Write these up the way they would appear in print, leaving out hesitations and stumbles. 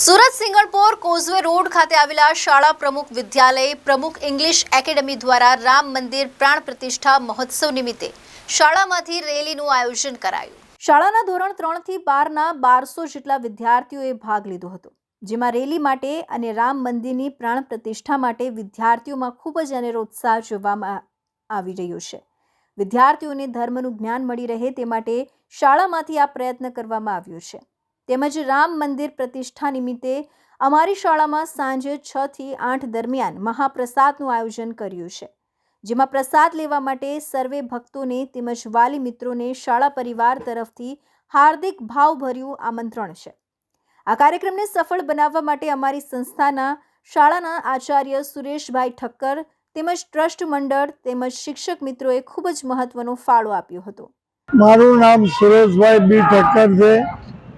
Surat Singanpor causeway road ખાતે આવેલા શાળા પ્રમુખ વિદ્યાલય પ્રમુખ ઇંગ્લિશ એકેડમી દ્વારા રામ મંદિર પ્રાણ પ્રતિષ્ઠા મહોત્સવ નિમિત્તે શાળામાંથી રેલીનું આયોજન કરાયું। શાળાના ધોરણ 3 થી 12ના 1200 જેટલા વિદ્યાર્થીઓએ ભાગ લીધો હતો, જેમાં રેલી માટે અને રામ મંદિરની પ્રાણ પ્રતિષ્ઠા માટે વિદ્યાર્થીઓમાં ખૂબ જ અનેરો ઉત્સાહ જોવામાં આવી રહ્યો છે। વિદ્યાર્થીઓને ધર્મનું જ્ઞાન મળી રહે તે માટે શાળામાંથી આ પ્રયત્ન કરવામાં આવ્યો છે। તેમજ રામ મંદિર પ્રતિષ્ઠા નિમિત્તે અમારી શાળામાં સાંજે 6 થી 8 દરમિયાન મહાપ્રસાદનું આયોજન કર્યું છે, જેમાં પ્રસાદ લેવા માટે સર્વે ભક્તોને તેમજ વાલી મિત્રોને શાળા પરિવાર તરફથી હાર્દિક ભાવભર્યું આમંત્રણ છે। આ કાર્યક્રમને સફળ બનાવવા માટે અમારી સંસ્થાના શાળાના આચાર્ય સુરેશભાઈ ઠક્કર તેમજ ટ્રસ્ટ મંડળ તેમજ શિક્ષક મિત્રોએ ખૂબ જ મહત્વનો ફાળો આપ્યો હતો। મારું નામ સુરેશભાઈ બી ઠક્કર છે।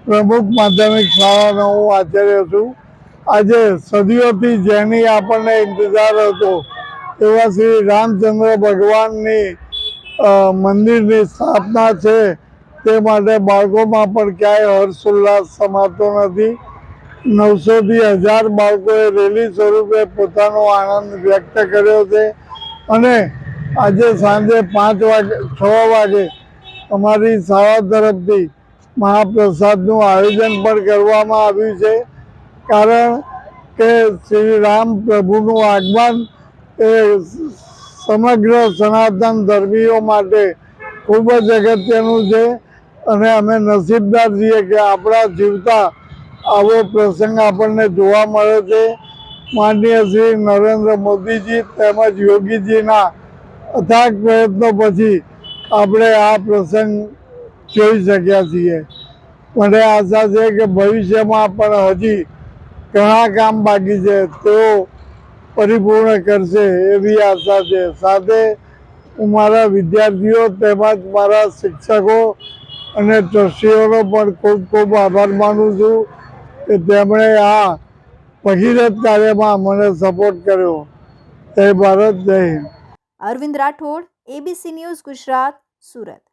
પ્રમુખ માધ્યમિક શાળાનો હું આચાર્ય છું। આજે સદીઓથી જેની આપણને ઇંતજાર હતો એવા શ્રી રામચંદ્ર ભગવાનની મંદિરની સ્થાપના છે, તે માટે બાળકોમાં પણ ક્યાંય હર્ષોલ્લાસ સમાતો નથી। 900 થી 1000 બાળકોએ રેલી સ્વરૂપે પોતાનો આનંદ વ્યક્ત કર્યો છે અને આજે સાંજે 6 વાગે અમારી શાળા તરફથી મહાપ્રસાદનું આયોજન પણ કરવામાં આવ્યું છે, કારણ કે શ્રી રામ પ્રભુનું આગમન એ સમગ્ર સનાતન ધર્મીઓ માટે ખૂબ જ અગત્યનું છે અને અમે નસીબદાર છીએ કે આપણા જીવતા આવો પ્રસંગ આપણને જોવા મળે છે। માનનીય શ્રી નરેન્દ્ર મોદીજી તેમજ યોગીજીના અથાગ પ્રયત્નો પછી આપણે આ પ્રસંગ જોઈ શક્યા છીએ। મને આશા છે કે ભવિષ્યમાં પણ હજી ઘણા કામ બાકી છે, તેઓ પરિપૂર્ણ કરશે એવી આશા છે। સાથે હું મારા વિદ્યાર્થીઓ તેમજ મારા શિક્ષકો અને ટ્રસ્ટીઓનો પણ ખૂબ ખૂબ આભાર માનું છું કે તેમણે આ ભગીરથ કાર્યમાં મને સપોર્ટ કર્યો। જય ભારત, જય હિન્દ। Arvind Rathod, ABC news, Gujarat, Surat.